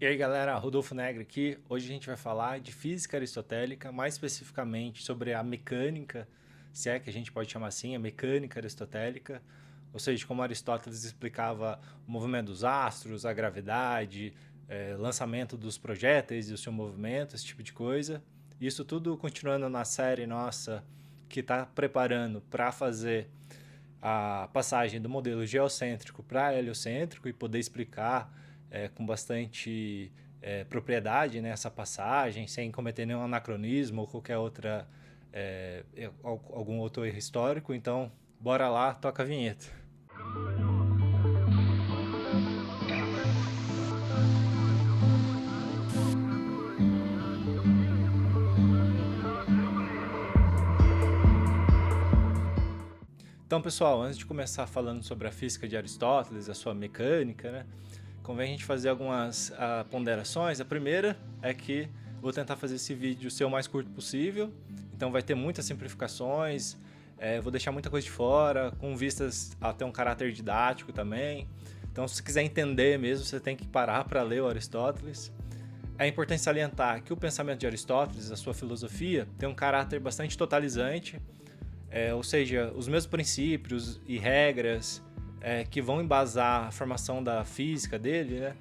E aí galera, Rodolfo Negri aqui. Hoje a gente vai falar de física aristotélica, mais especificamente sobre a mecânica, se é que a gente pode chamar assim, a mecânica aristotélica, ou seja, como Aristóteles explicava o movimento dos astros, a gravidade, lançamento dos projéteis e o seu movimento, esse tipo de coisa. Isso tudo continuando na série nossa que está preparando para fazer a passagem do modelo geocêntrico para heliocêntrico e poder explicar com bastante propriedade, né, essa passagem, sem cometer nenhum anacronismo ou qualquer outra algum outro erro histórico. Então, bora lá, toca a vinheta. Então, pessoal, antes de começar falando sobre a física de Aristóteles, a sua mecânica, né, convém a gente fazer algumas ponderações. A primeira é que vou tentar fazer esse vídeo ser o mais curto possível, então vai ter muitas simplificações, vou deixar muita coisa de fora, com vistas a ter um caráter didático também. Então, se você quiser entender mesmo, você tem que parar para ler o Aristóteles. É importante salientar que o pensamento de Aristóteles, a sua filosofia, tem um caráter bastante totalizante, ou seja, os mesmos princípios e regras que vão embasar a formação da física dele, né?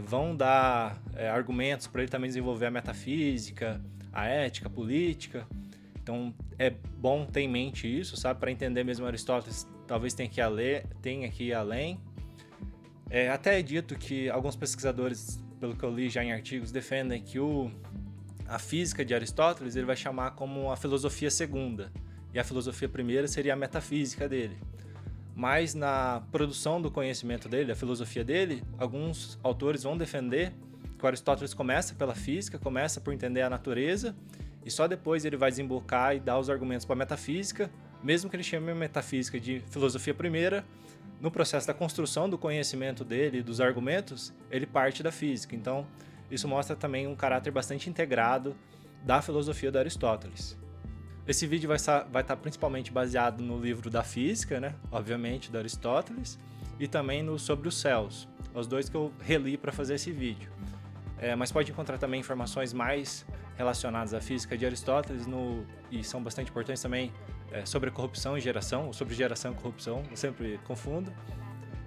Vão dar argumentos para ele também desenvolver a metafísica, a ética, a política. Então é bom ter em mente isso, sabe? Para entender mesmo Aristóteles, talvez tenha que ir além. Até é dito que alguns pesquisadores, pelo que eu li já em artigos, defendem que a física de Aristóteles ele vai chamar como a filosofia segunda, e a filosofia primeira seria a metafísica dele. Mas na produção do conhecimento dele, a filosofia dele, alguns autores vão defender que o Aristóteles começa pela física, começa por entender a natureza, e só depois ele vai desembocar e dar os argumentos para a metafísica, mesmo que ele chame a metafísica de filosofia primeira. No processo da construção do conhecimento dele e dos argumentos, ele parte da física. Então, isso mostra também um caráter bastante integrado da filosofia do Aristóteles. Esse vídeo vai estar principalmente baseado no livro da física, né? Obviamente, do Aristóteles, e também no Sobre os Céus, os dois que eu reli para fazer esse vídeo. Mas pode encontrar também informações mais relacionadas à física de Aristóteles, e são bastante importantes também, sobre corrupção e geração, ou sobre geração e corrupção, eu sempre confundo,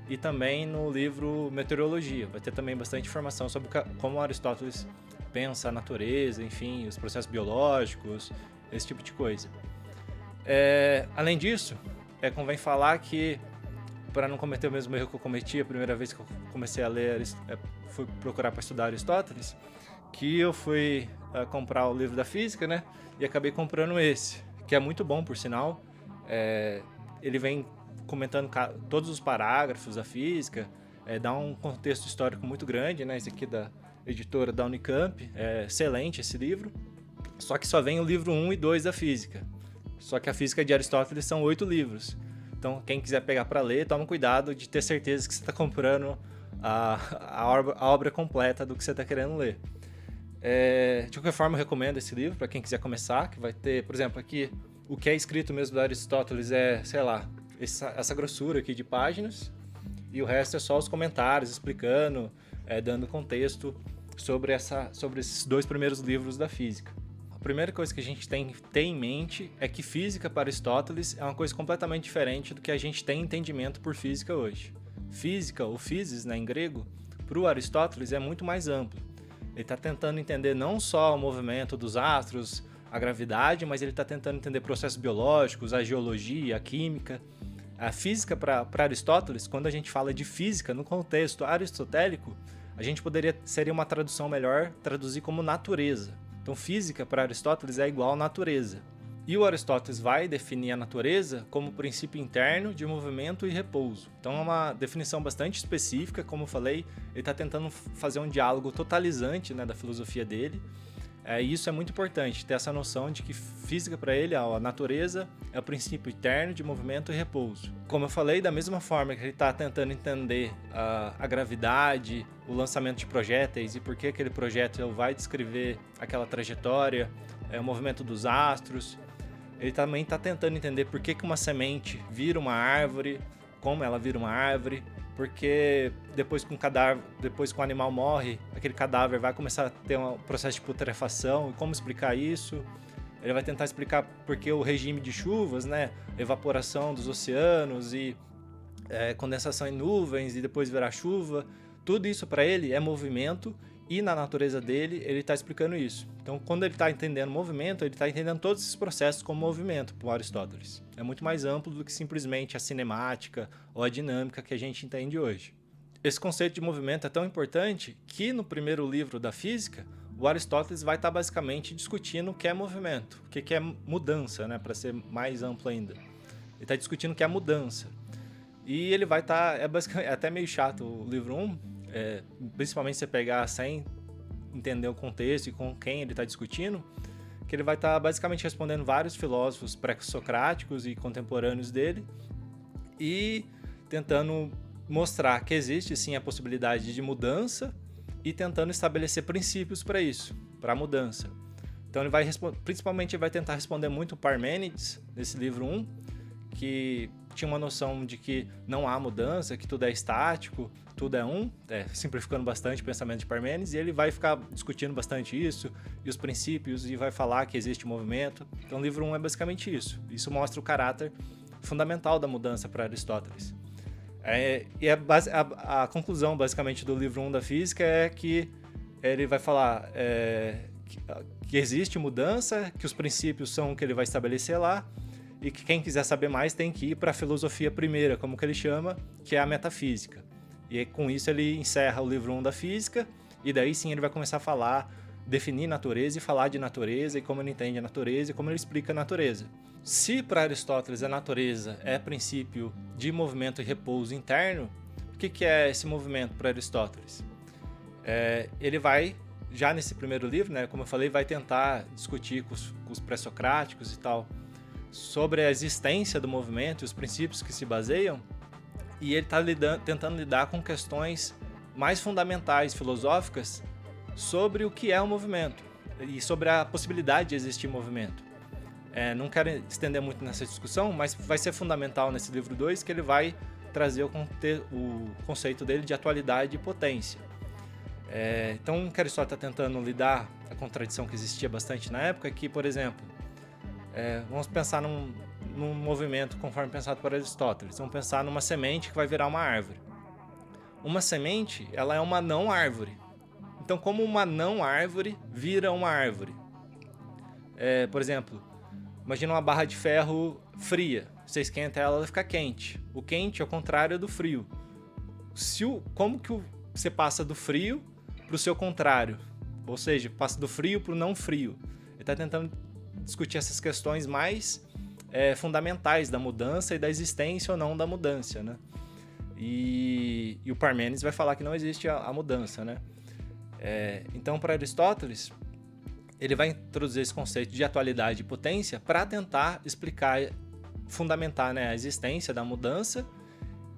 e também no livro Meteorologia. Vai ter também bastante informação sobre como Aristóteles pensa a natureza, enfim, os processos biológicos, esse tipo de coisa. Além disso, convém falar que, para não cometer o mesmo erro que eu cometi a primeira vez que eu comecei a ler, fui procurar para estudar Aristóteles, que eu fui comprar o livro da física, né? E acabei comprando esse, que é muito bom, por sinal. Ele vem comentando todos os parágrafos da física, dá um contexto histórico muito grande, né? Esse aqui da editora da Unicamp, é excelente esse livro. Só que só vem o livro 1 e 2 da física. Só que a física de Aristóteles são 8 livros. Então, quem quiser pegar para ler, toma cuidado de ter certeza que você está comprando a obra completa do que você está querendo ler. De qualquer forma, eu recomendo esse livro para quem quiser começar, que vai ter, por exemplo, aqui, o que é escrito mesmo do Aristóteles sei lá, essa grossura aqui de páginas, e o resto é só os comentários explicando, dando contexto sobre esses dois primeiros livros da física. A primeira coisa que a gente tem que ter em mente é que física para Aristóteles é uma coisa completamente diferente do que a gente tem entendimento por física hoje. Física, ou physis, né, em grego, para o Aristóteles é muito mais amplo. Ele está tentando entender não só o movimento dos astros, a gravidade, mas ele está tentando entender processos biológicos, a geologia, a química. A física para Aristóteles, quando a gente fala de física no contexto aristotélico, a gente seria uma tradução melhor, traduzir como natureza. Então, física para Aristóteles é igual a natureza. E o Aristóteles vai definir a natureza como princípio interno de movimento e repouso. Então, é uma definição bastante específica, como eu falei, ele está tentando fazer um diálogo totalizante, né, da filosofia dele. E isso é muito importante, ter essa noção de que física para ele, a natureza, é o princípio interno de movimento e repouso. Como eu falei, da mesma forma que ele está tentando entender a gravidade, o lançamento de projéteis e por que aquele projétil vai descrever aquela trajetória, o movimento dos astros, ele também está tentando entender por que uma semente vira uma árvore, como ela vira uma árvore, porque depois que o animal morre, aquele cadáver vai começar a ter um processo de putrefação, e como explicar isso? Ele vai tentar explicar porque o regime de chuvas, né, evaporação dos oceanos e condensação em nuvens e depois virar chuva, tudo isso para ele é movimento, e na natureza dele ele está explicando isso. Então, quando ele está entendendo movimento, ele está entendendo todos esses processos como movimento para Aristóteles. É muito mais amplo do que simplesmente a cinemática ou a dinâmica que a gente entende hoje. Esse conceito de movimento é tão importante que no primeiro livro da física, o Aristóteles vai estar basicamente discutindo o que é movimento, o que é mudança, né, para ser mais amplo ainda. Ele está discutindo o que é mudança. E ele vai estar, é até meio chato o livro 1, principalmente se você pegar sem entender o contexto e com quem ele está discutindo, que ele vai estar basicamente respondendo vários filósofos pré-socráticos e contemporâneos dele e tentando mostrar que existe sim a possibilidade de mudança e tentando estabelecer princípios para isso, para a mudança. Então ele vai principalmente ele vai tentar responder muito Parmênides nesse livro 1, que tinha uma noção de que não há mudança, que tudo é estático, tudo é um, simplificando bastante o pensamento de Parmênides, e ele vai ficar discutindo bastante isso, e os princípios, e vai falar que existe movimento. Então o livro 1 é basicamente isso. Isso mostra o caráter fundamental da mudança para Aristóteles. A conclusão, basicamente, do livro 1 da física é que ele vai falar que existe mudança, que os princípios são o que ele vai estabelecer lá, e que quem quiser saber mais tem que ir para a filosofia primeira, como que ele chama, que é a metafísica. E com isso ele encerra o livro 1 da física, e daí sim ele vai começar a falar, definir natureza e falar de natureza, e como ele entende a natureza e como ele explica a natureza. Se para Aristóteles a natureza é princípio de movimento e repouso interno, o que é esse movimento para Aristóteles? Ele vai, já nesse primeiro livro, né, como eu falei, vai tentar discutir com os pré-socráticos e tal, sobre a existência do movimento e os princípios que se baseiam, e ele está tentando lidar com questões mais fundamentais, filosóficas, sobre o que é o movimento e sobre a possibilidade de existir movimento. Não quero estender muito nessa discussão, mas vai ser fundamental nesse livro 2 que ele vai trazer o conceito dele de atualidade e potência. Então, o que Aristóteles está tentando lidar, a contradição que existia bastante na época, é que, por exemplo, vamos pensar num movimento conforme pensado por Aristóteles. Vamos pensar numa semente que vai virar uma árvore. Uma semente, ela é uma não árvore. Então, como uma não árvore vira uma árvore? Por exemplo, imagina uma barra de ferro fria. Você esquenta ela, ela fica quente. O quente é o contrário do frio. Como que você passa do frio para o seu contrário? Ou seja, passa do frio para o não frio. Ele está tentando discutir essas questões mais fundamentais da mudança e da existência ou não da mudança, né? E o Parmênides vai falar que não existe a mudança, né? Então, para Aristóteles, ele vai introduzir esse conceito de atualidade e potência para tentar explicar, fundamentar, né, a existência da mudança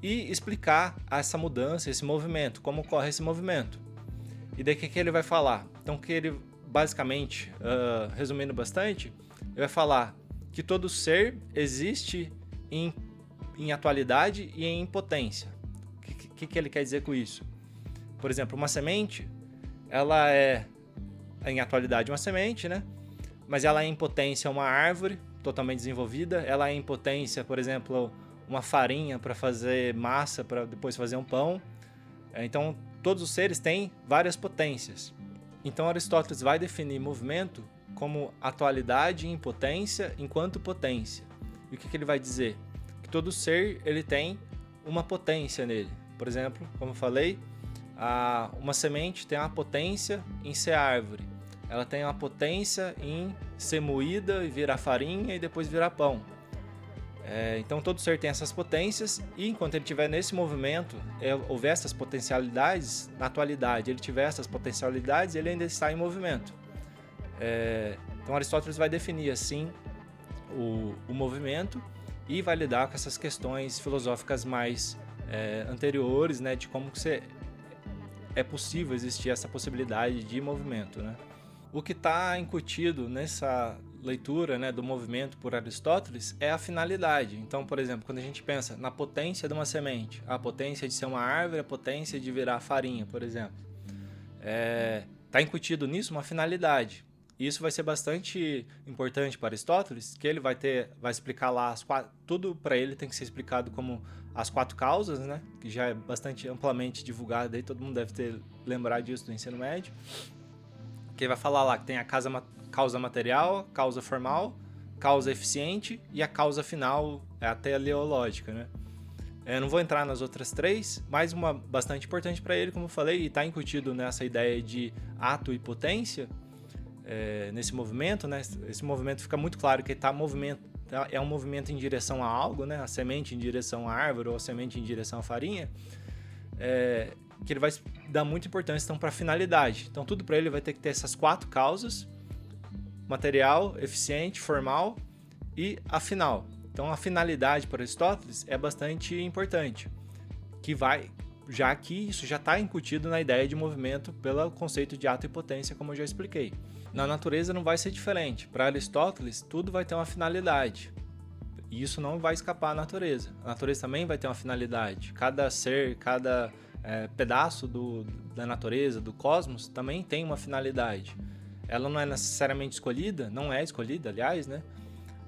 e explicar essa mudança, esse movimento, como ocorre esse movimento. E daí o que ele vai falar? Então, que ele basicamente, resumindo bastante, ele vai falar que todo ser existe em atualidade e em potência. O que ele quer dizer com isso? Por exemplo, uma semente, ela é em atualidade uma semente, né? Mas ela é em potência uma árvore totalmente desenvolvida. Ela é em potência, por exemplo, uma farinha para fazer massa, para depois fazer um pão. Então, todos os seres têm várias potências. Então, Aristóteles vai definir movimento como atualidade em potência enquanto potência. E o que ele vai dizer? Que todo ser ele tem uma potência nele. Por exemplo, como eu falei, uma semente tem uma potência em ser árvore. Ela tem uma potência em ser moída e virar farinha e depois virar pão. Então todo ser tem essas potências e enquanto ele estiver nesse movimento, houver essas potencialidades, na atualidade ele tiver essas potencialidades, ele ainda está em movimento. Então Aristóteles vai definir assim o movimento e vai lidar com essas questões filosóficas mais anteriores, né, de como que é possível existir essa possibilidade de movimento, né? O que está incutido nessa leitura, né, do movimento por Aristóteles é a finalidade. Então, por exemplo, quando a gente pensa na potência de uma semente, a potência de ser uma árvore, a potência de virar farinha, por exemplo, está incutido nisso uma finalidade. Isso vai ser bastante importante para Aristóteles, que ele vai explicar lá tudo para ele tem que ser explicado como as 4 causas, né? Que já é bastante amplamente divulgado, aí todo mundo deve ter lembrado disso do ensino médio. Que ele vai falar lá que tem a causa material, causa formal, causa eficiente e a causa final é a teleológica, né? Eu não vou entrar nas outras 3, mas uma bastante importante para ele, como eu falei, e está incutido nessa ideia de ato e potência. Nesse movimento, né? Esse movimento fica muito claro que é um movimento em direção a algo, né? A semente em direção à árvore ou a semente em direção à farinha, que ele vai dar muita importância então, para a finalidade. Então, tudo para ele vai ter que ter essas 4 causas: material, eficiente, formal e a final. Então, a finalidade para Aristóteles é bastante importante, já que isso já está incutido na ideia de movimento pelo conceito de ato e potência, como eu já expliquei. Na natureza não vai ser diferente. Para Aristóteles, tudo vai ter uma finalidade. E isso não vai escapar à natureza. A natureza também vai ter uma finalidade. Cada ser, cada pedaço da natureza, do cosmos, também tem uma finalidade. Ela não é necessariamente escolhida, não é escolhida, aliás, né?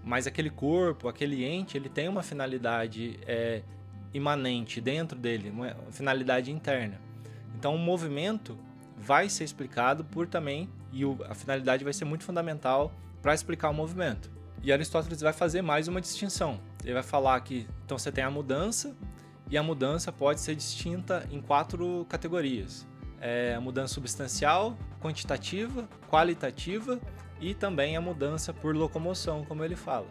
Mas aquele corpo, aquele ente, ele tem uma finalidade imanente dentro dele, uma finalidade interna. Então, o movimento vai ser explicado por também, e a finalidade vai ser muito fundamental para explicar o movimento. E Aristóteles vai fazer mais uma distinção. Ele vai falar que então você tem a mudança, e a mudança pode ser distinta em 4 categorias. A mudança substancial, quantitativa, qualitativa e também a mudança por locomoção, como ele fala.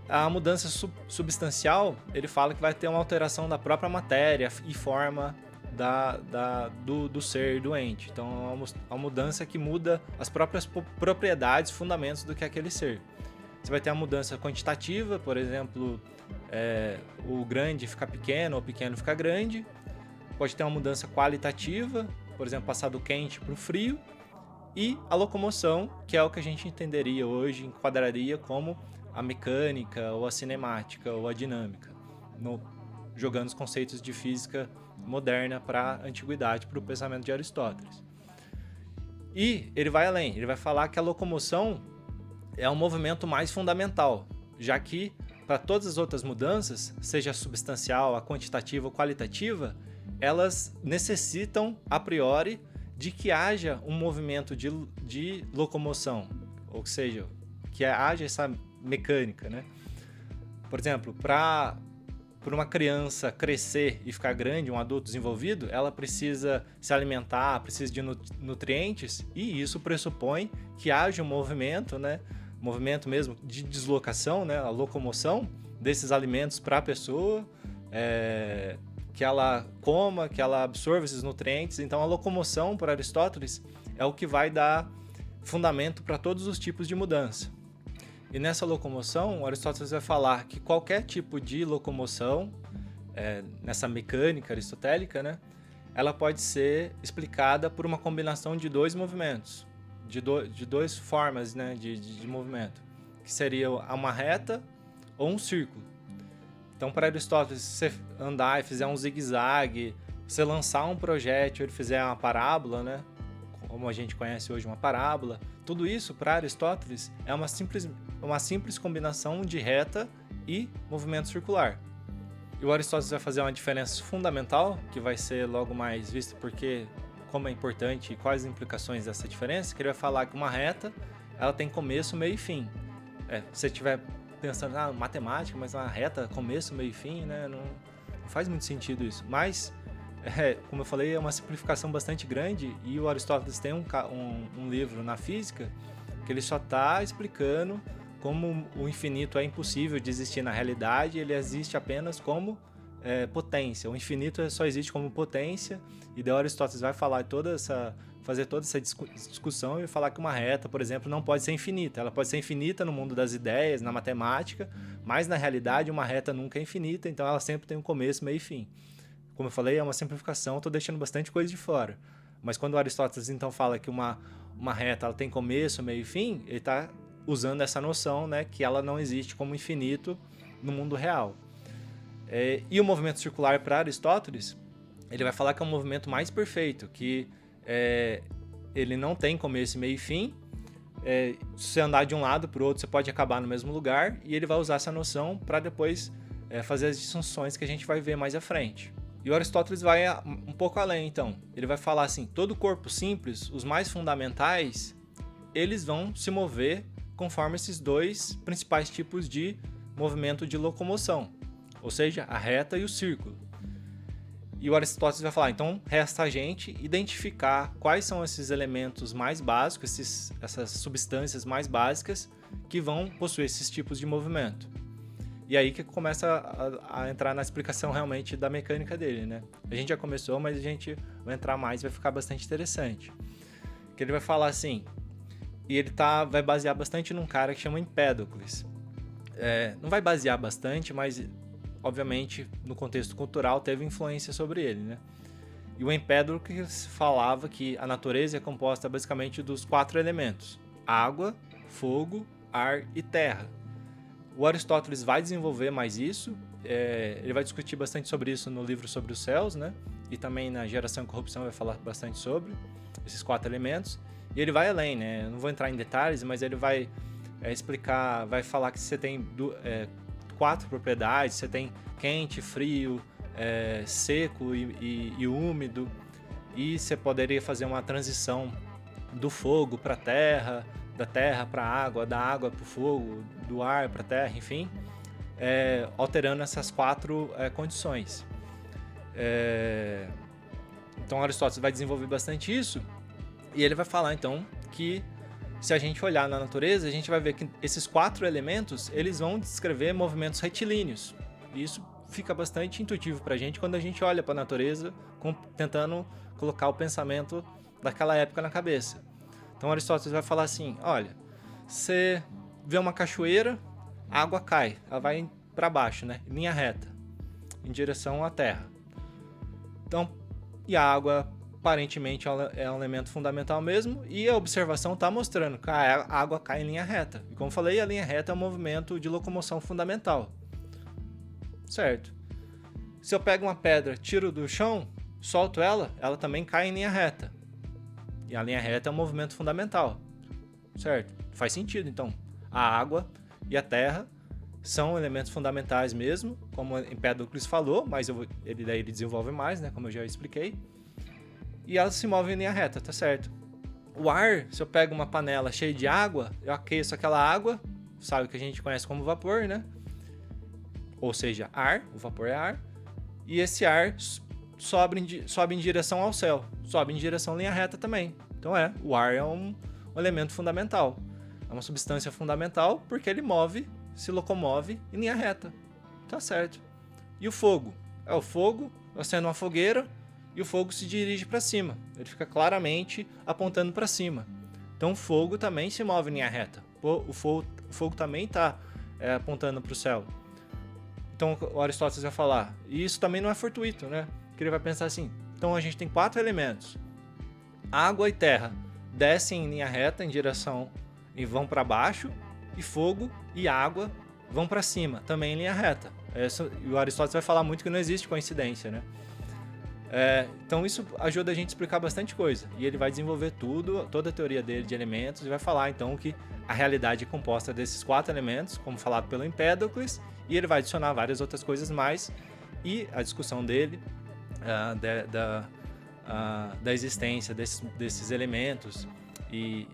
A mudança substancial, ele fala que vai ter uma alteração da própria matéria e forma do ser doente. Então, é uma mudança que muda as próprias propriedades, fundamentos do que é aquele ser. Você vai ter a mudança quantitativa, por exemplo, o grande ficar pequeno ou o pequeno ficar grande. Pode ter uma mudança qualitativa, por exemplo, passar do quente para o frio. E a locomoção, que é o que a gente entenderia hoje, enquadraria como a mecânica, ou a cinemática, ou a dinâmica, jogando os conceitos de física moderna para a antiguidade, para o pensamento de Aristóteles. E ele vai além, ele vai falar que a locomoção é um movimento mais fundamental, já que para todas as outras mudanças, seja a substancial, a quantitativa ou qualitativa, elas necessitam, a priori, de que haja um movimento de locomoção, ou seja, que haja essa mecânica, né? Por exemplo, para uma criança crescer e ficar grande, um adulto desenvolvido, ela precisa se alimentar, precisa de nutrientes, e isso pressupõe que haja um movimento, né? Movimento mesmo de deslocação, né? A locomoção desses alimentos para a pessoa, que ela coma, que ela absorva esses nutrientes. Então, a locomoção, por Aristóteles, é o que vai dar fundamento para todos os tipos de mudança. E nessa locomoção, Aristóteles vai falar que qualquer tipo de locomoção, nessa mecânica aristotélica, né, ela pode ser explicada por uma combinação de 2 movimentos, de 2 formas, né, de movimento, que seria uma reta ou um círculo. Então, para Aristóteles, se você andar e fizer um zigue-zague, você lançar um projétil, ele fizer uma parábola, né, como a gente conhece hoje uma parábola, tudo isso, para Aristóteles, é uma simples combinação de reta e movimento circular. E o Aristóteles vai fazer uma diferença fundamental, que vai ser logo mais vista porque como é importante e quais as implicações dessa diferença, que ele vai falar que uma reta, ela tem começo, meio e fim. Se você estiver pensando, matemática, mas uma reta, começo, meio e fim, né? Não faz muito sentido isso. Mas, como eu falei, é uma simplificação bastante grande, e o Aristóteles tem um livro na física que ele só está explicando como o infinito é impossível de existir na realidade, ele existe apenas como potência. O infinito só existe como potência, e daí Aristóteles vai falar fazer toda essa discussão e falar que uma reta, por exemplo, não pode ser infinita. Ela pode ser infinita no mundo das ideias, na matemática, mas na realidade uma reta nunca é infinita, então ela sempre tem um começo, meio e fim. Como eu falei, é uma simplificação, estou deixando bastante coisa de fora. Mas quando o Aristóteles então fala que uma reta ela tem começo, meio e fim, ele está usando essa noção, né, que ela não existe como infinito no mundo real. E o movimento circular para Aristóteles, ele vai falar que é um movimento mais perfeito, que ele não tem começo, meio e fim. Se você andar de um lado para o outro, você pode acabar no mesmo lugar, e ele vai usar essa noção para depois fazer as distinções que a gente vai ver mais à frente. E o Aristóteles vai um pouco além, então. Ele vai falar assim, todo corpo simples, os mais fundamentais, eles vão se mover conforme esses dois principais tipos de movimento de locomoção, ou seja, a reta e o círculo. E o Aristóteles vai falar, então resta a gente identificar quais são esses elementos mais básicos, essas substâncias mais básicas que vão possuir esses tipos de movimento. E aí que começa a entrar na explicação realmente da mecânica dele, né? A gente já começou, mas a gente vai entrar mais e vai ficar bastante interessante. Que ele vai falar assim, e ele vai basear bastante num cara que chama Empédocles. Não vai basear bastante, mas obviamente no contexto cultural teve influência sobre ele, né? E o Empédocles falava que a natureza é composta basicamente dos 4 elementos: água, fogo, ar e terra. O Aristóteles vai desenvolver mais isso, ele vai discutir bastante sobre isso no livro sobre os céus, né? E também na Geração e Corrupção vai falar bastante sobre esses 4 elementos. E ele vai além, né? Eu não vou entrar em detalhes, mas ele vai explicar, vai falar que você tem 4 propriedades, você tem quente, frio, seco e úmido, e você poderia fazer uma transição do fogo para a terra, da terra para a água, da água para o fogo, do ar para a terra, enfim, alterando essas 4 condições. Então Aristóteles vai desenvolver bastante isso, e ele vai falar então que se a gente olhar na natureza, a gente vai ver que esses 4 elementos, eles vão descrever movimentos retilíneos. E isso fica bastante intuitivo para a gente quando a gente olha para a natureza, tentando colocar o pensamento daquela época na cabeça. Então Aristóteles vai falar assim, olha, você vê uma cachoeira, a água cai, ela vai para baixo, né, em linha reta, em direção à terra. Então, e a água aparentemente é um elemento fundamental mesmo, e a observação está mostrando que a água cai em linha reta. E como eu falei, a linha reta é um movimento de locomoção fundamental. Certo. Se eu pego uma pedra, tiro do chão, solto ela também cai em linha reta. E a linha reta é um movimento fundamental. Certo? Faz sentido, então. A água e a terra são elementos fundamentais mesmo, como Empédocles falou, mas ele desenvolve mais, né, como eu já expliquei. E elas se movem em linha reta, tá certo? O ar, se eu pego uma panela cheia de água, eu aqueço aquela água, sabe o que a gente conhece como vapor, né? Ou seja, ar, o vapor é ar, e esse ar sobe em direção ao céu, sobe em direção à linha reta também. Então o ar é um elemento fundamental, é uma substância fundamental porque ele se locomove em linha reta, tá certo? E o fogo? O fogo, acende uma fogueira, e o fogo se dirige para cima, ele fica claramente apontando para cima. Então o fogo também se move em linha reta, o fogo também está apontando para o céu. Então o Aristóteles vai falar, e isso também não é fortuito, né? Porque ele vai pensar assim, então a gente tem 4 elementos, água e terra descem em linha reta em direção e vão para baixo, e fogo e água vão para cima, também em linha reta. E o Aristóteles vai falar muito que não existe coincidência, né? Então isso ajuda a gente a explicar bastante coisa, e ele vai desenvolver toda a teoria dele de elementos, e vai falar então que a realidade é composta desses 4 elementos, como falado pelo Empédocles, e ele vai adicionar várias outras coisas mais, e a discussão dele da existência desses elementos e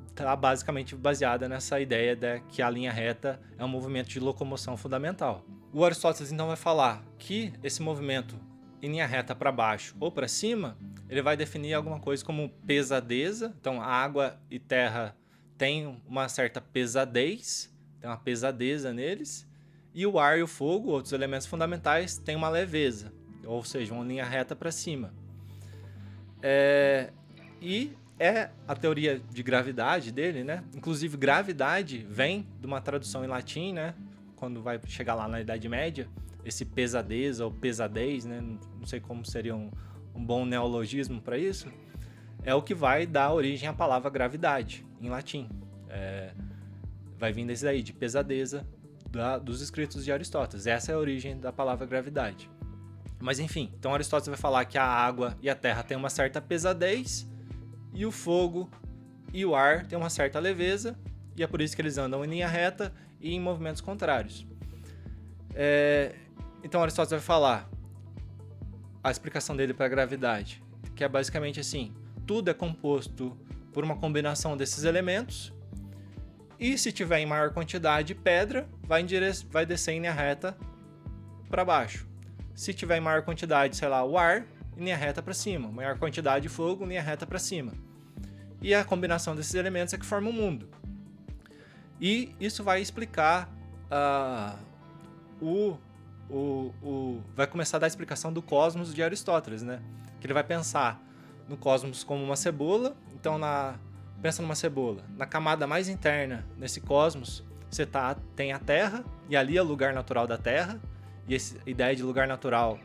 está basicamente baseada nessa ideia que a linha reta é um movimento de locomoção fundamental. O Aristóteles então vai falar que esse movimento em linha reta para baixo ou para cima, ele vai definir alguma coisa como pesadeza. Então, a água e terra têm uma certa pesadez, tem uma pesadeza neles, e o ar e o fogo, outros elementos fundamentais, têm uma leveza, ou seja, uma linha reta para cima. E a teoria de gravidade dele, né? Inclusive, gravidade vem de uma tradução em latim, né? Quando vai chegar lá na Idade Média, esse pesadez ou pesadez, né? Não sei como seria um bom neologismo para isso, é o que vai dar origem à palavra gravidade, em latim. Vai vir desse daí, de pesadeza dos escritos de Aristóteles. Essa é a origem da palavra gravidade. Mas enfim, então Aristóteles vai falar que a água e a terra têm uma certa pesadez e o fogo e o ar têm uma certa leveza, e é por isso que eles andam em linha reta e em movimentos contrários. Então Aristóteles vai falar a explicação dele para a gravidade, que é basicamente assim: tudo é composto por uma combinação desses elementos, e se tiver em maior quantidade pedra, vai descer em linha reta para baixo. Se tiver em maior quantidade, sei lá, o ar, em linha reta para cima. Maior quantidade de fogo, em linha reta para cima. E a combinação desses elementos é que forma o mundo. E isso vai explicar vai começar a dar a explicação do cosmos de Aristóteles, né? Que ele vai pensar no cosmos como uma cebola. Então, pensa numa cebola. Na camada mais interna, nesse cosmos, você tem a Terra, e ali é o lugar natural da Terra. E essa ideia de lugar natural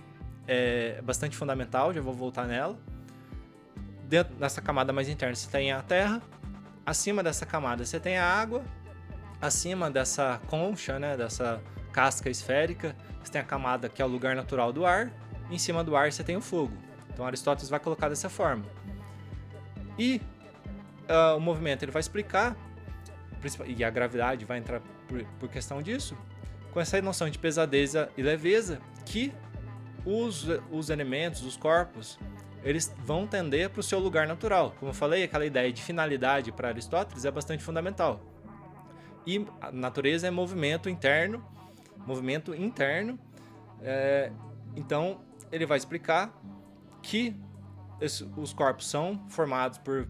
é bastante fundamental, já vou voltar nela. Dentro dessa camada mais interna você tem a Terra, acima dessa camada você tem a água, acima dessa concha, né, dessa casca esférica, você tem a camada que é o lugar natural do ar, e em cima do ar você tem o fogo. Então Aristóteles vai colocar dessa forma. E o movimento ele vai explicar, e a gravidade vai entrar por questão disso, com essa noção de pesadeza e leveza, que os elementos, os corpos, eles vão tender para o seu lugar natural. Como eu falei, aquela ideia de finalidade para Aristóteles é bastante fundamental. E a natureza é movimento interno. Então, ele vai explicar que os corpos são formados por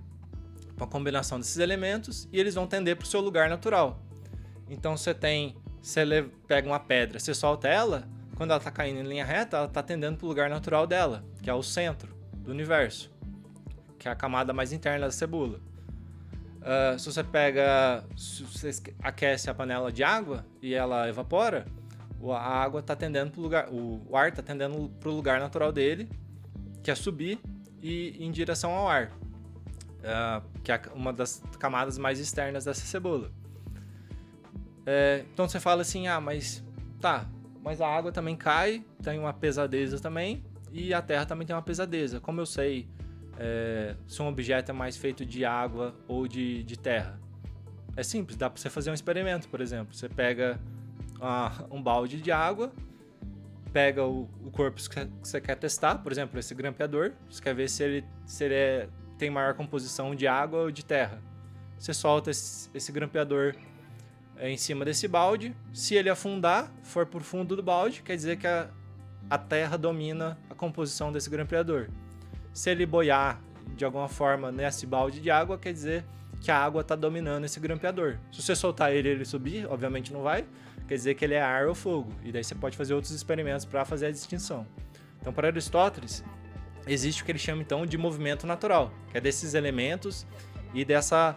uma combinação desses elementos e eles vão tender para o seu lugar natural. Então, você pega uma pedra, você solta ela, quando ela está caindo em linha reta, ela está tendendo para o lugar natural dela, que é o centro do universo, que é a camada mais interna da cebola. Se você aquece a panela de água e ela evapora, a água está tendendo para o ar está tendendo para o lugar natural dele, que é subir e em direção ao ar, que é uma das camadas mais externas dessa cebola. Então você fala assim, mas a água também cai, tem uma pesadeza também, e a terra também tem uma pesadeza. Como eu sei se um objeto é mais feito de água ou de terra? É simples, dá para você fazer um experimento, por exemplo. Você pega um balde de água, pega o corpo que você quer testar, por exemplo, esse grampeador, você quer ver se ele tem maior composição de água ou de terra. Você solta esse grampeador em cima desse balde. Se ele afundar, for por fundo do balde, quer dizer que a terra domina a composição desse grampeador. Se ele boiar de alguma forma nesse balde de água, quer dizer que a água está dominando esse grampeador. Se você soltar ele e ele subir, obviamente não vai, quer dizer que ele é ar ou fogo. E daí você pode fazer outros experimentos para fazer a distinção. Então, para Aristóteles, existe o que ele chama então de movimento natural, que é desses elementos e dessa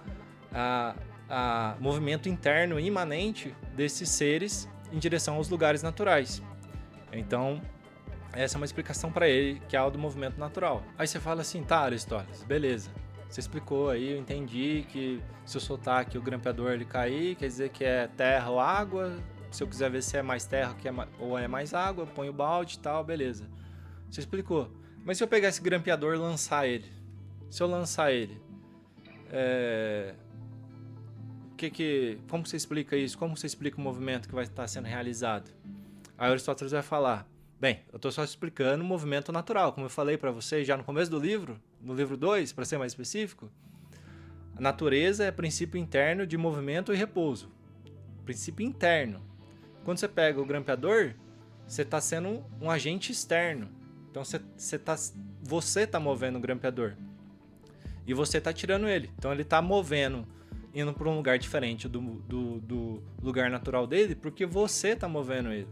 movimento interno imanente desses seres em direção aos lugares naturais. Então, essa é uma explicação para ele, que é a do movimento natural. Aí você fala assim, Aristóteles, beleza. Você explicou aí, eu entendi que se eu soltar aqui o grampeador ele cair, quer dizer que é terra ou água. Se eu quiser ver se é mais terra ou é mais água, eu ponho o balde e tal, beleza. Você explicou. Mas se eu pegar esse grampeador e lançar ele? Se eu lançar ele, como você explica isso? Como você explica o movimento que vai estar sendo realizado? Aí Aristóteles vai falar, bem, eu estou só explicando o movimento natural, como eu falei para vocês já no começo do livro, no livro 2, para ser mais específico. A natureza é princípio interno de movimento e repouso. Princípio interno. Quando você pega o grampeador, você está sendo um agente externo. Então você está movendo o grampeador. E você está tirando ele. Então ele está movendo, indo para um lugar diferente do lugar natural dele, porque você está movendo ele.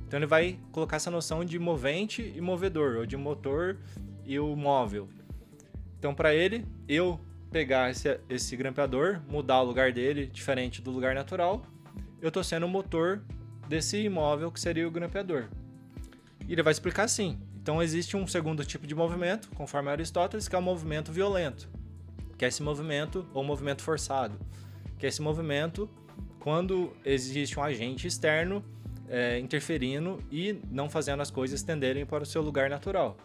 Então ele vai colocar essa noção de movente e movedor, ou de motor e o móvel. Então para ele, eu pegar esse grampeador, mudar o lugar dele, diferente do lugar natural, eu estou sendo o motor desse imóvel que seria o grampeador. E ele vai explicar assim. Então existe um segundo tipo de movimento, conforme Aristóteles, que é o movimento violento, que é esse movimento, ou movimento forçado, que é esse movimento quando existe um agente externo interferindo e não fazendo as coisas tenderem para o seu lugar natural.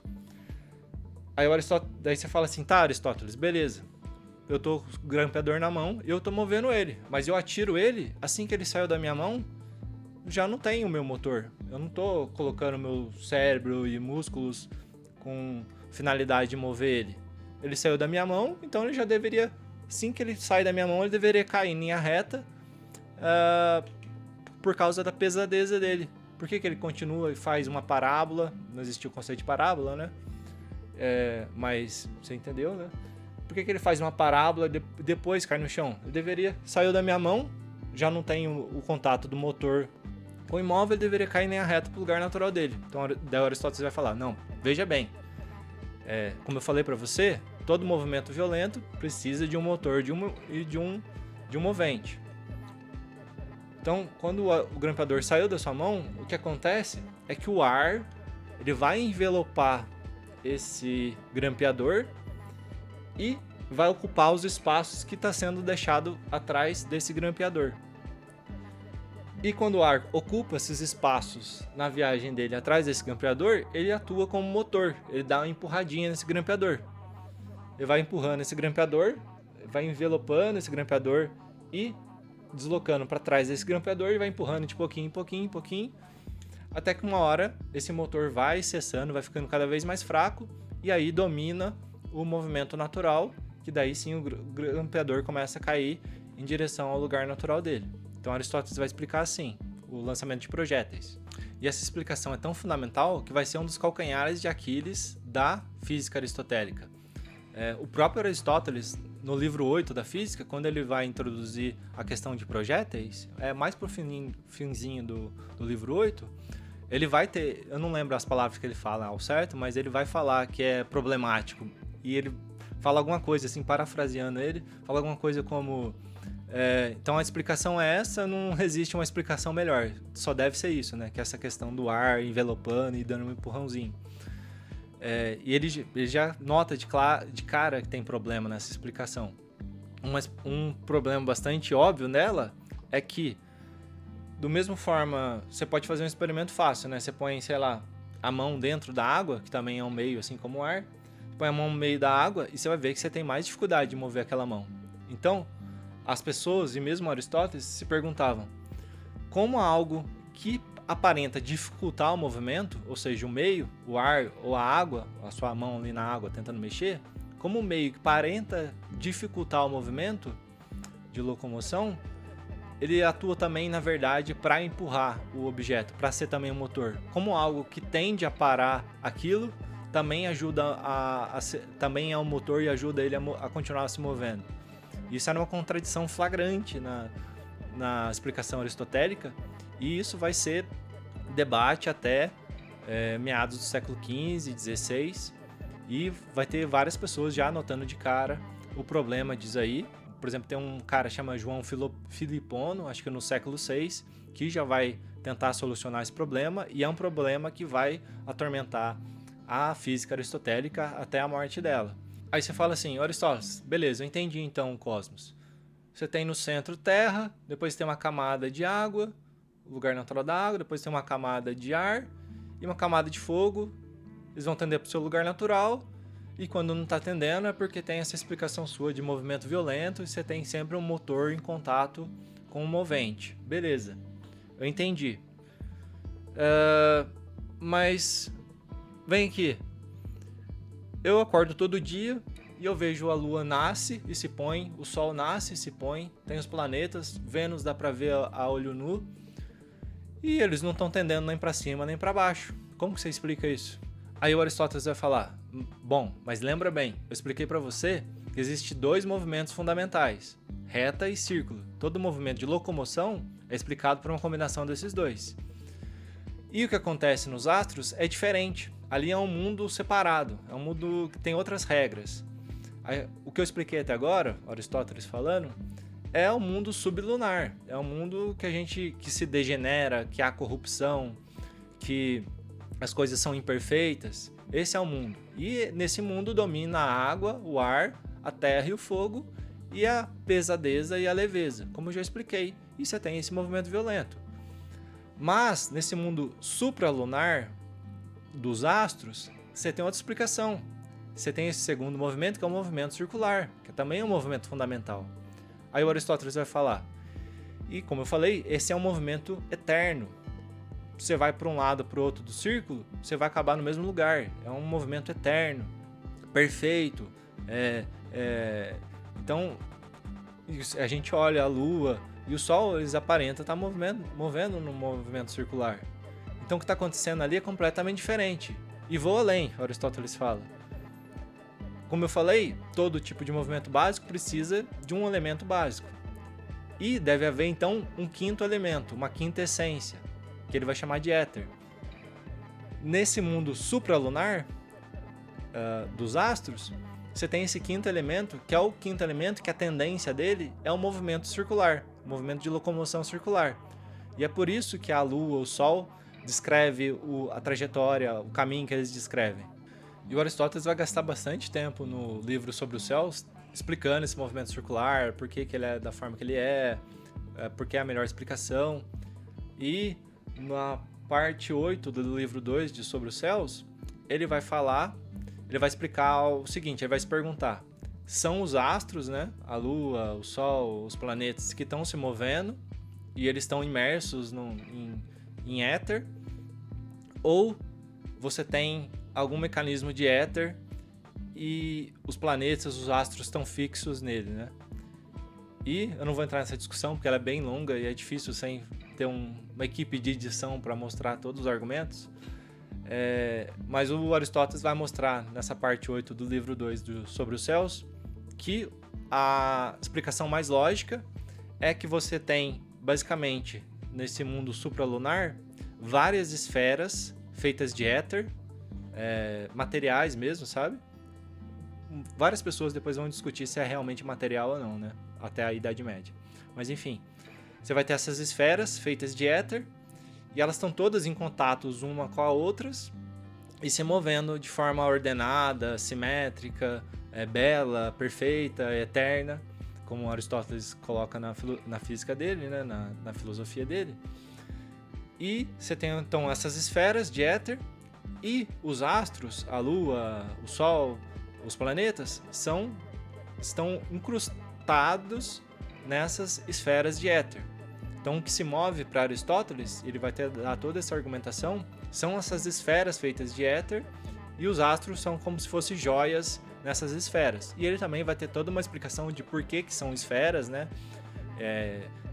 Aí daí você fala assim, tá, Aristóteles, beleza. Eu tô com o grampeador na mão e eu tô movendo ele, mas eu atiro ele, assim que ele saiu da minha mão, já não tem o meu motor. Eu não tô colocando meu cérebro e músculos com finalidade de mover ele. Ele saiu da minha mão, então ele já deveria, assim que ele sai da minha mão, ele deveria cair em linha reta por causa da pesadeza dele. Por que ele continua e faz uma parábola? Não existiu o conceito de parábola, né? Mas você entendeu, né? Por que ele faz uma parábola e depois cai no chão? Ele deveria, saiu da minha mão, já não tem o contato do motor com o imóvel, ele deveria cair em linha reta para o lugar natural dele. Então, daí Aristóteles vai falar, não, veja bem, como eu falei para você, todo movimento violento precisa de um motor e de um movente. Então, quando o grampeador saiu da sua mão, o que acontece é que o ar ele vai envelopar esse grampeador e vai ocupar os espaços que está sendo deixado atrás desse grampeador. E quando o ar ocupa esses espaços na viagem dele atrás desse grampeador, ele atua como motor, ele dá uma empurradinha nesse grampeador. Ele vai empurrando esse grampeador, vai envelopando esse grampeador e deslocando para trás desse grampeador e vai empurrando de pouquinho em pouquinho em pouquinho, até que uma hora esse motor vai cessando, vai ficando cada vez mais fraco e aí domina o movimento natural, que daí sim o grampeador começa a cair em direção ao lugar natural dele. Então Aristóteles vai explicar assim, o lançamento de projéteis. E essa explicação é tão fundamental que vai ser um dos calcanhares de Aquiles da física aristotélica. O próprio Aristóteles, no livro 8 da física, quando ele vai introduzir a questão de projéteis, mais pro finzinho do livro 8, ele vai ter, eu não lembro as palavras que ele fala ao certo, mas ele vai falar que é problemático. E ele fala alguma coisa, assim, parafraseando ele, fala alguma coisa como... então a explicação é essa, não existe uma explicação melhor. Só deve ser isso, né? Que é essa questão do ar envelopando e dando um empurrãozinho. E ele já nota de cara que tem problema nessa explicação. Um problema bastante óbvio nela é que, do mesmo forma, você pode fazer um experimento fácil, né? Você põe, sei lá, a mão dentro da água, que também é um meio, assim como o ar. Você põe a mão no meio da água e você vai ver que você tem mais dificuldade de mover aquela mão. Então, as pessoas, e mesmo Aristóteles, se perguntavam como algo que aparenta dificultar o movimento, ou seja, o meio, o ar ou a água, a sua mão ali na água tentando mexer, como o meio que aparenta dificultar o movimento de locomoção, ele atua também, na verdade, para empurrar o objeto, para ser também um motor. Como algo que tende a parar aquilo, também ajuda também é um motor e ajuda ele a continuar se movendo. Isso era uma contradição flagrante na explicação aristotélica, e isso vai ser debate até meados do século XV, XVI, e vai ter várias pessoas já anotando de cara o problema disso aí. Por exemplo, tem um cara que chama João Filipono, acho que no século VI, que já vai tentar solucionar esse problema, e é um problema que vai atormentar a física aristotélica até a morte dela. Aí você fala assim, Aristóteles, beleza, eu entendi então o cosmos. Você tem no centro terra, depois tem uma camada de água, o lugar natural da água, depois tem uma camada de ar e uma camada de fogo. Eles vão tender para o seu lugar natural, e quando não está tendendo é porque tem essa explicação sua de movimento violento e você tem sempre um motor em contato com o movente. Beleza, eu entendi. Mas vem aqui. Eu acordo todo dia e eu vejo a lua nasce e se põe, o sol nasce e se põe, tem os planetas, Vênus dá para ver a olho nu, e eles não estão tendendo nem para cima nem para baixo. Como que você explica isso? Aí o Aristóteles vai falar, bom, mas lembra bem, eu expliquei para você que existem dois movimentos fundamentais, reta e círculo. Todo movimento de locomoção é explicado por uma combinação desses dois. E o que acontece nos astros é diferente. Ali é um mundo separado, é um mundo que tem outras regras. O que eu expliquei até agora, Aristóteles falando, é um mundo sublunar. É um mundo que se degenera, que há corrupção, que as coisas são imperfeitas. Esse é o mundo. E nesse mundo domina a água, o ar, a terra e o fogo. e a pesadeza e a leveza, como eu já expliquei, e você tem esse movimento violento. Mas, nesse mundo supralunar dos astros, você tem outra explicação. Você tem esse segundo movimento, que é o movimento circular, que também é um movimento fundamental. Aí o Aristóteles vai falar, e como eu falei, esse é um movimento eterno. Você vai para um lado, para o outro do círculo, você vai acabar no mesmo lugar. É um movimento eterno, perfeito. Então, a gente olha a Lua e o Sol, eles aparentam estar movendo no movimento circular. Então, o que está acontecendo ali é completamente diferente. E vou além, Aristóteles fala. Como eu falei, todo tipo de movimento básico precisa de um elemento básico. E deve haver, então, um quinto elemento, uma quinta essência, que ele vai chamar de éter. Nesse mundo supralunar dos astros, você tem esse quinto elemento, que é o quinto elemento que a tendência dele é o movimento circular, o movimento de locomoção circular. E é por isso que a Lua, o Sol, descreve a trajetória, o caminho que eles descrevem. E o Aristóteles vai gastar bastante tempo no livro sobre os céus, explicando esse movimento circular, por que ele é da forma que ele é, por que é a melhor explicação. E na parte 8 do livro 2 de Sobre os Céus, ele vai explicar o seguinte, ele vai se perguntar, são os astros, né, a Lua, o Sol, os planetas que estão se movendo e eles estão imersos em éter, ou você tem algum mecanismo de éter e os planetas, os astros estão fixos nele, né? E eu não vou entrar nessa discussão porque ela é bem longa e é difícil sem ter uma equipe de edição para mostrar todos os argumentos. Mas o Aristóteles vai mostrar nessa parte 8 do livro 2 sobre os céus que a explicação mais lógica é que você tem, basicamente, nesse mundo supralunar, várias esferas feitas de éter, materiais mesmo, sabe? Várias pessoas depois vão discutir se é realmente material ou não, né? Até a Idade Média. Mas enfim, você vai ter essas esferas feitas de éter e elas estão todas em contato uma com a outras e se movendo de forma ordenada, simétrica, bela, perfeita, eterna, como Aristóteles coloca na física dele, né? na filosofia dele. E você tem então essas esferas de éter e os astros, a Lua, o Sol, os planetas, estão incrustados nessas esferas de éter. Então, o que se move para Aristóteles, ele vai dar toda essa argumentação, são essas esferas feitas de éter e os astros são como se fossem joias nessas esferas. E ele também vai ter toda uma explicação de por que são esferas, né?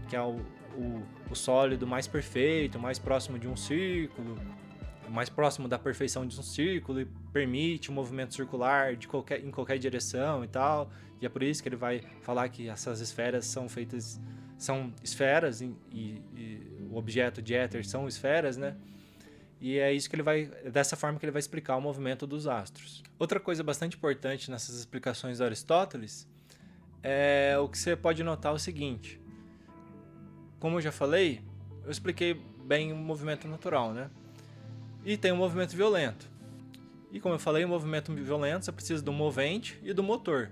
Que é o sólido mais perfeito, mais próximo de um círculo, mais próximo da perfeição de um círculo e permite o movimento circular em qualquer direção e tal. E é por isso que ele vai falar que essas esferas são esferas e o objeto de éter são esferas, né? E é isso que dessa forma que ele vai explicar o movimento dos astros. Outra coisa bastante importante nessas explicações de Aristóteles é o que você pode notar o seguinte. Como eu já falei, eu expliquei bem o movimento natural, né? E tem o movimento violento. E como eu falei, o movimento violento você precisa do movente e do motor.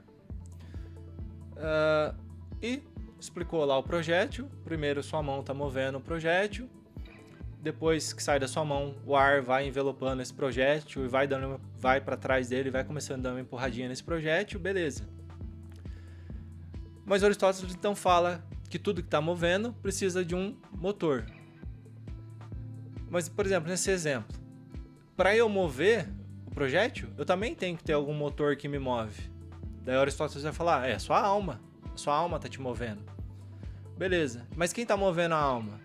E explicou lá o projétil. Primeiro sua mão está movendo o projétil. Depois que sai da sua mão, o ar vai envelopando esse projétil e vai para trás dele, vai começando a dar uma empurradinha nesse projétil, beleza. Mas Aristóteles então fala que tudo que está movendo precisa de um motor. Mas, por exemplo, nesse exemplo, para eu mover o projétil, eu também tenho que ter algum motor que me move. Daí Aristóteles vai falar, a sua alma está te movendo. Beleza, mas quem está movendo a alma?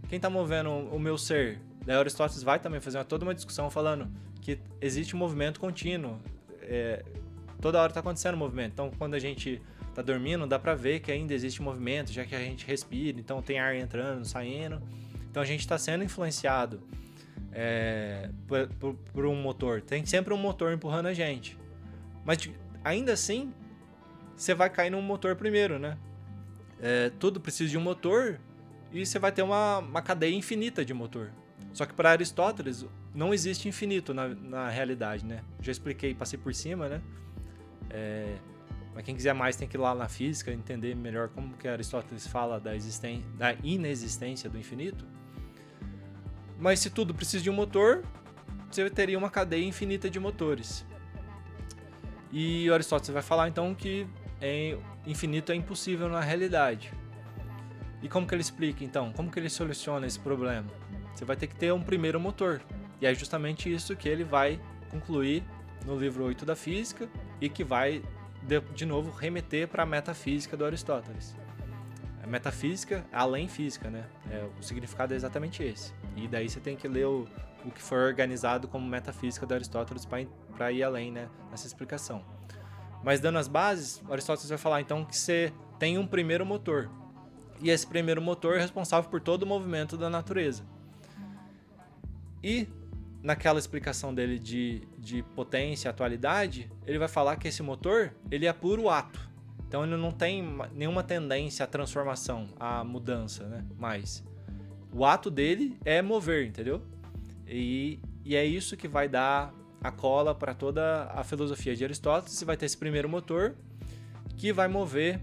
Quem está movendo o meu ser? Daí Aristóteles vai também fazer toda uma discussão falando que existe um movimento contínuo. Toda hora está acontecendo um movimento. Então, quando a gente está dormindo, dá para ver que ainda existe movimento, já que a gente respira, então tem ar entrando, saindo. Então, a gente está sendo influenciado por um motor. Tem sempre um motor empurrando a gente. Mas, ainda assim, você vai cair num motor primeiro, né? Tudo precisa de um motor e você vai ter uma cadeia infinita de motor. Só que para Aristóteles não existe infinito na realidade, né? Já expliquei, passei por cima, né? Mas quem quiser mais tem que ir lá na física, entender melhor como que Aristóteles fala da inexistência do infinito. Mas se tudo precisa de um motor, você teria uma cadeia infinita de motores. E o Aristóteles vai falar então que infinito é impossível na realidade. E como que ele explica então? Como que ele soluciona esse problema? Você vai ter que ter um primeiro motor. E é justamente isso que ele vai concluir no livro 8 da Física e que vai, de novo, remeter para a metafísica do Aristóteles. A metafísica, além física, né? O significado é exatamente esse. E daí você tem que ler o que foi organizado como metafísica do Aristóteles para ir além, né, nessa explicação. Mas dando as bases, Aristóteles vai falar então que você tem um primeiro motor. E esse primeiro motor é responsável por todo o movimento da natureza. E naquela explicação dele de potência e atualidade, ele vai falar que esse motor ele é puro ato. Então ele não tem nenhuma tendência à transformação, à mudança, né? Mas o ato dele é mover, entendeu? E é isso que vai dar a cola para toda a filosofia de Aristóteles. Você vai ter esse primeiro motor que vai mover,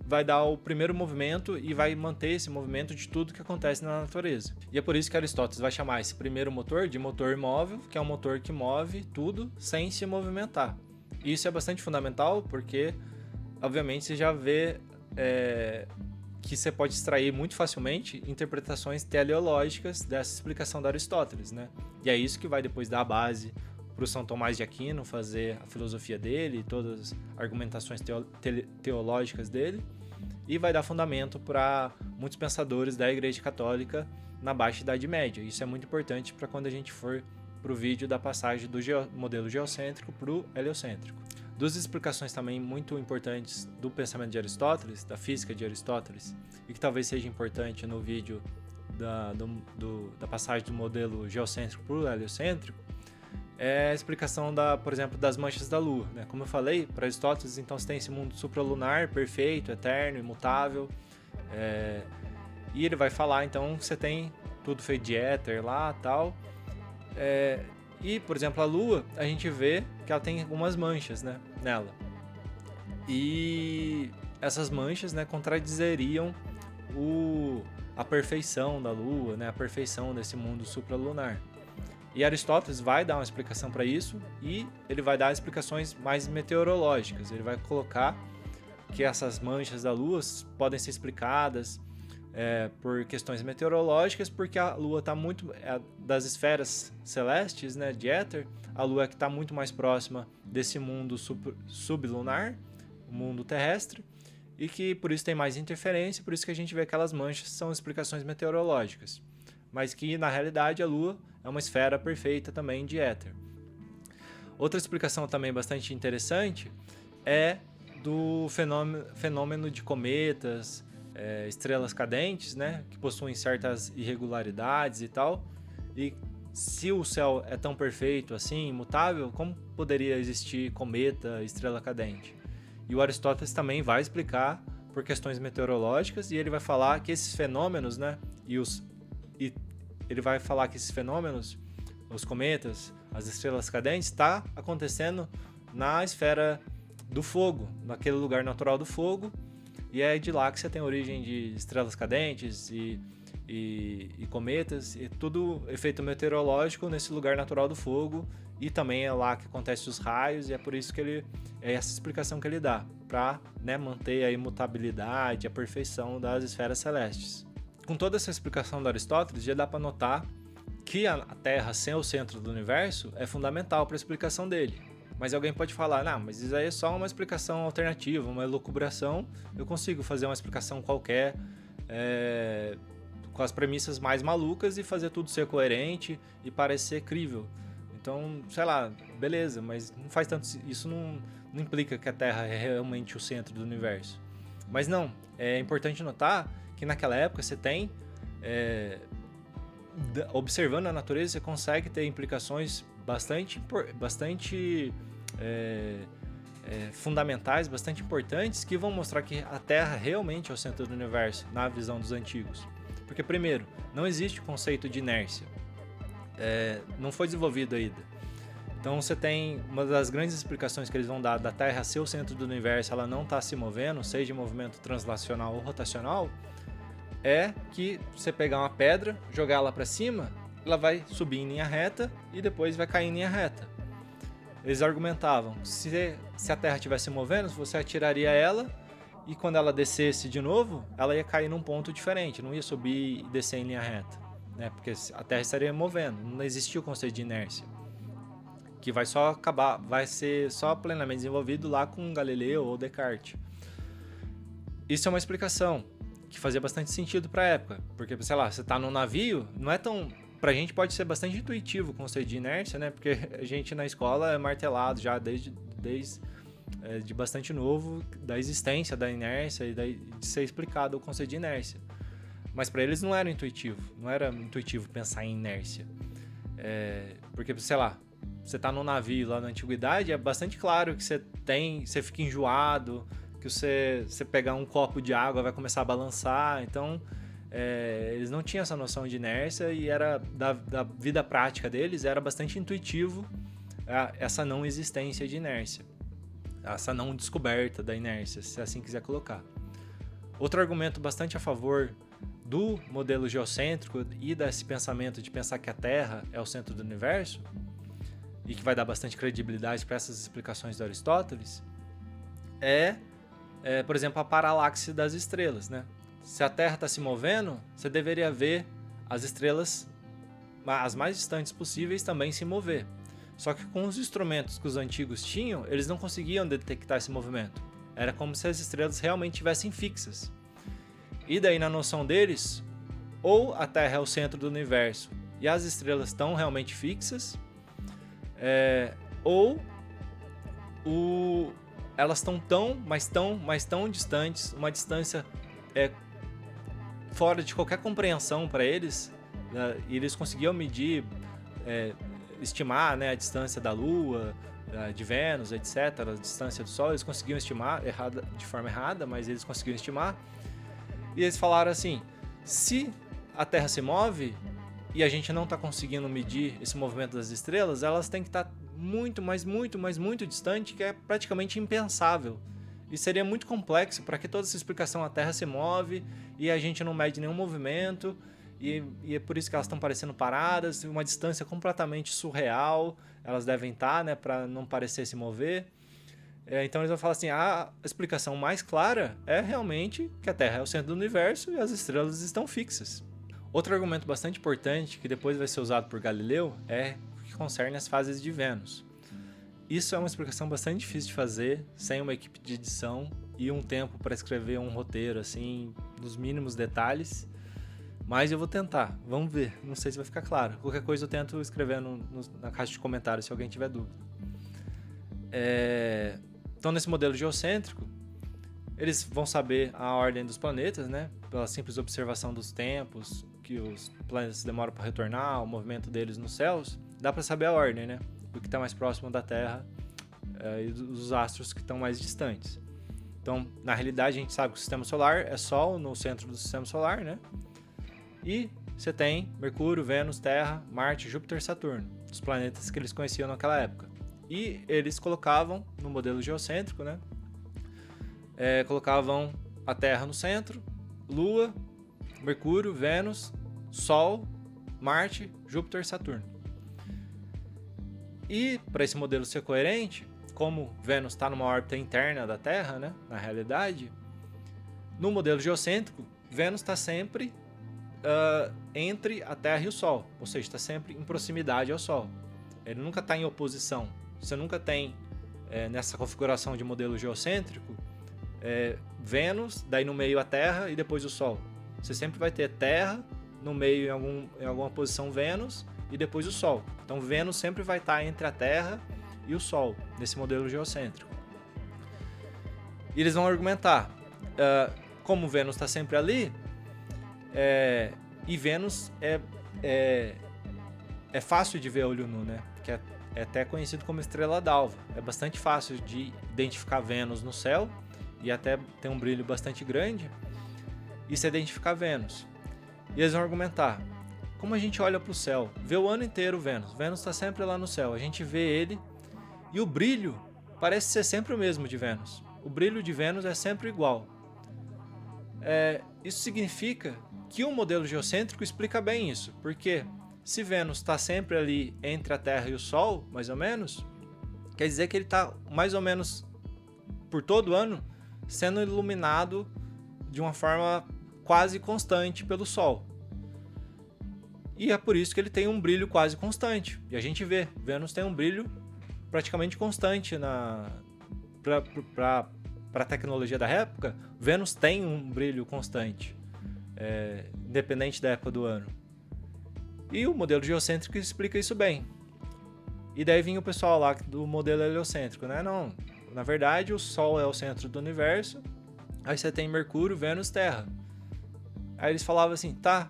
vai dar o primeiro movimento e vai manter esse movimento de tudo que acontece na natureza. E é por isso que Aristóteles vai chamar esse primeiro motor de motor imóvel, que é um motor que move tudo sem se movimentar. E isso é bastante fundamental porque, obviamente, você já vê que você pode extrair muito facilmente interpretações teleológicas dessa explicação de Aristóteles, né? E é isso que vai depois dar a base para o São Tomás de Aquino fazer a filosofia dele e todas as argumentações teológicas dele, e vai dar fundamento para muitos pensadores da Igreja Católica na Baixa Idade Média. Isso é muito importante para quando a gente for para o vídeo da passagem do modelo geocêntrico para o heliocêntrico. Duas explicações também muito importantes do pensamento de Aristóteles, da física de Aristóteles, e que talvez seja importante no vídeo da passagem do modelo geocêntrico para o heliocêntrico, é a explicação, por exemplo, das manchas da Lua, né? Como eu falei, para Aristóteles, então você tem esse mundo supralunar, perfeito, eterno, imutável, e ele vai falar, então, que você tem tudo feito de éter lá e tal. E, por exemplo, a Lua, a gente vê que ela tem algumas manchas, né, nela. E essas manchas, né, contradizeriam a perfeição da Lua, né, a perfeição desse mundo supralunar. E Aristóteles vai dar uma explicação para isso, e ele vai dar explicações mais meteorológicas. Ele vai colocar que essas manchas da Lua podem ser explicadas por questões meteorológicas, porque a Lua está muito das esferas celestes, né, de éter, a Lua é que está muito mais próxima desse mundo sublunar, o mundo terrestre, e que por isso tem mais interferência, por isso que a gente vê aquelas manchas, são explicações meteorológicas, mas que na realidade a Lua é uma esfera perfeita também de éter. Outra explicação também bastante interessante é do fenômeno de cometas, estrelas cadentes, né, que possuem certas irregularidades e tal. E se o céu é tão perfeito assim, imutável, como poderia existir cometa, estrela cadente? E o Aristóteles também vai explicar por questões meteorológicas, e ele vai falar que esses fenômenos, né, ele vai falar que esses fenômenos, os cometas, as estrelas cadentes, está acontecendo na esfera do fogo, naquele lugar natural do fogo, e é de lá que você tem a origem de estrelas cadentes e cometas, e tudo efeito meteorológico nesse lugar natural do fogo, e também é lá que acontecem os raios, e é por isso que é essa explicação que ele dá, para, né, manter a imutabilidade, a perfeição das esferas celestes. Com toda essa explicação do Aristóteles, já dá para notar que a Terra ser o centro do universo é fundamental para a explicação dele. Mas alguém pode falar, não, mas isso aí é só uma explicação alternativa, uma elucubração, eu consigo fazer uma explicação qualquer, com as premissas mais malucas e fazer tudo ser coerente e parecer crível. Então, sei lá, beleza, mas não faz tanto, isso não implica que a Terra é realmente o centro do universo. Mas não, é importante notar que naquela época você tem, observando a natureza, você consegue ter implicações bastante fundamentais, bastante importantes, que vão mostrar que a Terra realmente é o centro do universo, na visão dos antigos. Porque, primeiro, não existe o conceito de inércia, não foi desenvolvido ainda. Então você tem uma das grandes explicações que eles vão dar da Terra ser o centro do universo, ela não está se movendo, seja em movimento translacional ou rotacional, é que você pegar uma pedra, jogar ela para cima, ela vai subir em linha reta e depois vai cair em linha reta. Eles argumentavam, se a Terra estivesse movendo, você atiraria ela e quando ela descesse de novo, ela ia cair num ponto diferente, não ia subir e descer em linha reta, né? Porque a Terra estaria movendo, não existia o conceito de inércia, que vai ser só plenamente desenvolvido lá com Galileu ou Descartes. Isso é uma explicação que fazia bastante sentido para a época, porque, sei lá, você tá num navio, não é tão... Pra gente pode ser bastante intuitivo o conceito de inércia, né? Porque a gente na escola é martelado já desde de bastante novo da existência da inércia e de ser explicado o conceito de inércia. Mas para eles não era intuitivo pensar em inércia. Porque, sei lá, você tá num navio lá na antiguidade, é bastante claro que você fica enjoado, que você pegar um copo de água vai começar a balançar, então eles não tinham essa noção de inércia e era da vida prática deles era bastante intuitivo essa não existência de inércia, essa não descoberta da inércia, se assim quiser colocar. Outro argumento bastante a favor do modelo geocêntrico e desse pensamento de pensar que a Terra é o centro do universo e que vai dar bastante credibilidade para essas explicações de Aristóteles por exemplo, a paralaxe das estrelas, né? Se a Terra está se movendo, você deveria ver as estrelas, as mais distantes possíveis, também se mover. Só que com os instrumentos que os antigos tinham, eles não conseguiam detectar esse movimento. Era como se as estrelas realmente estivessem fixas. E daí, na noção deles, ou a Terra é o centro do universo e as estrelas estão realmente fixas, ou elas estão tão distantes, uma distância fora de qualquer compreensão para eles, e eles conseguiam medir, estimar, né, a distância da Lua, de Vênus, etc., a distância do Sol, eles conseguiam estimar, de forma errada, mas eles conseguiam estimar, e eles falaram assim, se a Terra se move e a gente não está conseguindo medir esse movimento das estrelas, elas têm que estar muito distante, que é praticamente impensável. E seria muito complexo para que toda essa explicação a Terra se move e a gente não mede nenhum movimento e é por isso que elas estão parecendo paradas, uma distância completamente surreal, elas devem estar, né, para não parecer se mover. Então eles vão falar assim, a explicação mais clara é realmente que a Terra é o centro do universo e as estrelas estão fixas. Outro argumento bastante importante, que depois vai ser usado por Galileu, é o que concerne as fases de Vênus. Isso é uma explicação bastante difícil de fazer, sem uma equipe de edição e um tempo para escrever um roteiro, assim, nos mínimos detalhes. Mas eu vou tentar, vamos ver, não sei se vai ficar claro. Qualquer coisa eu tento escrever na caixa de comentários, se alguém tiver dúvida. Então, nesse modelo geocêntrico, eles vão saber a ordem dos planetas, né? Pela simples observação dos tempos, que os planetas demoram para retornar, o movimento deles nos céus, dá para saber a ordem, né? Do que está mais próximo da Terra e dos astros que estão mais distantes. Então, na realidade, a gente sabe que o Sistema Solar é Sol no centro do Sistema Solar, né? E você tem Mercúrio, Vênus, Terra, Marte, Júpiter, Saturno, os planetas que eles conheciam naquela época. E eles colocavam, no modelo geocêntrico, né? Colocavam a Terra no centro, Lua, Mercúrio, Vênus, Sol, Marte, Júpiter, Saturno. E para esse modelo ser coerente, como Vênus está numa órbita interna da Terra, né, na realidade, no modelo geocêntrico, Vênus está sempre entre a Terra e o Sol, ou seja, está sempre em proximidade ao Sol. Ele nunca está em oposição. Você nunca tem, nessa configuração de modelo geocêntrico, Vênus, daí no meio a Terra e depois o Sol. Você sempre vai ter Terra, no meio em alguma posição Vênus e depois o Sol. Então Vênus sempre vai estar entre a Terra e o Sol, nesse modelo geocêntrico. E eles vão argumentar, como Vênus está sempre ali, e Vênus é fácil de ver a olho nu, né? Que é até conhecido como estrela d'alva. É bastante fácil de identificar Vênus no céu e até tem um brilho bastante grande e se identificar Vênus. E eles vão argumentar, como a gente olha para o céu, vê o ano inteiro Vênus. Vênus está sempre lá no céu, a gente vê ele e o brilho parece ser sempre o mesmo de Vênus. O brilho de Vênus é sempre igual. Isso significa que o modelo geocêntrico explica bem isso, porque se Vênus está sempre ali entre a Terra e o Sol, mais ou menos, quer dizer que ele está mais ou menos por todo o ano sendo iluminado de uma forma quase constante pelo Sol. E é por isso que ele tem um brilho quase constante. E a gente vê, Vênus tem um brilho praticamente constante para a tecnologia da época. Vênus tem um brilho constante, independente da época do ano. E o modelo geocêntrico explica isso bem. E daí vinha o pessoal lá do modelo heliocêntrico, né? Não, na verdade o Sol é o centro do universo, aí você tem Mercúrio, Vênus, Terra. Aí eles falavam assim, tá,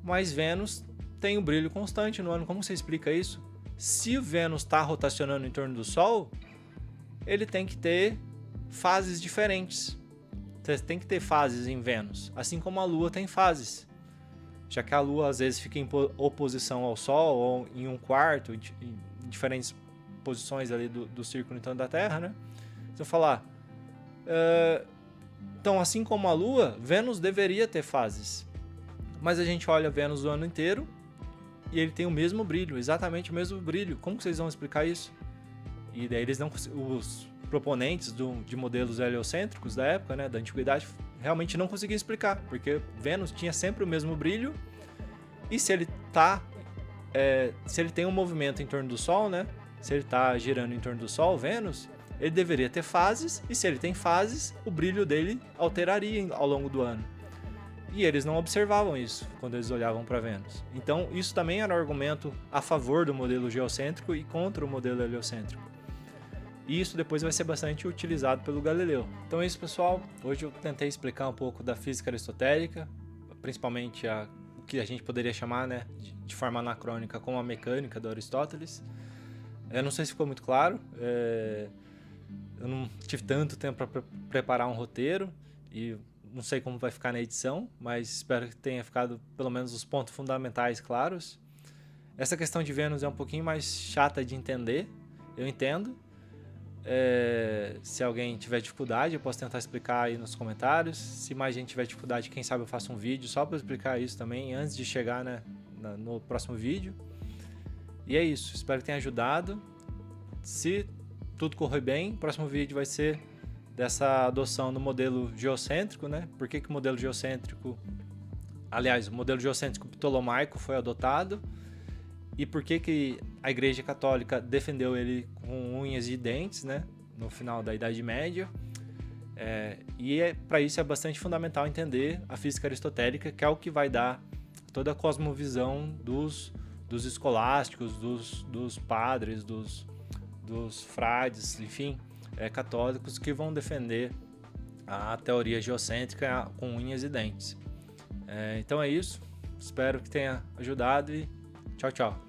mas Vênus tem um brilho constante no ano, como você explica isso? Se o Vênus está rotacionando em torno do Sol, ele tem que ter fases diferentes. Você tem que ter fases em Vênus, assim como a Lua tem fases. Já que a Lua às vezes fica em oposição ao Sol, ou em um quarto, em diferentes posições ali do círculo em torno da Terra, né? Se eu falar... Então, assim como a Lua, Vênus deveria ter fases. Mas a gente olha Vênus o ano inteiro e ele tem o mesmo brilho, exatamente o mesmo brilho. Como que vocês vão explicar isso? E daí os proponentes de modelos heliocêntricos da época, né, da antiguidade, realmente não conseguiam explicar, porque Vênus tinha sempre o mesmo brilho e se ele tem um movimento em torno do Sol, né, se ele está girando em torno do Sol, Vênus, ele deveria ter fases, e se ele tem fases, o brilho dele alteraria ao longo do ano. E eles não observavam isso quando eles olhavam para Vênus. Então, isso também era um argumento a favor do modelo geocêntrico e contra o modelo heliocêntrico. E isso depois vai ser bastante utilizado pelo Galileu. Então é isso, pessoal. Hoje eu tentei explicar um pouco da física aristotélica, principalmente o que a gente poderia chamar, né, de forma anacrônica, como a mecânica do Aristóteles. Eu não sei se ficou muito claro. Eu não tive tanto tempo para preparar um roteiro e não sei como vai ficar na edição, mas espero que tenha ficado pelo menos os pontos fundamentais claros. Essa questão de Vênus é um pouquinho mais chata de entender, eu entendo. Se alguém tiver dificuldade, eu posso tentar explicar aí nos comentários. Se mais gente tiver dificuldade, quem sabe eu faço um vídeo só para explicar isso também, antes de chegar, né, no próximo vídeo. E é isso, espero que tenha ajudado. Se tudo correr bem, o próximo vídeo vai ser dessa adoção do modelo geocêntrico, né? Por que o modelo geocêntrico... Aliás, o modelo geocêntrico ptolomaico foi adotado e por que a Igreja Católica defendeu ele com unhas e dentes, né? No final da Idade Média. Para isso é bastante fundamental entender a física aristotélica, que é o que vai dar toda a cosmovisão dos escolásticos, dos padres, dos frades, enfim, católicos que vão defender a teoria geocêntrica com unhas e dentes. Então é isso, espero que tenha ajudado e tchau, tchau.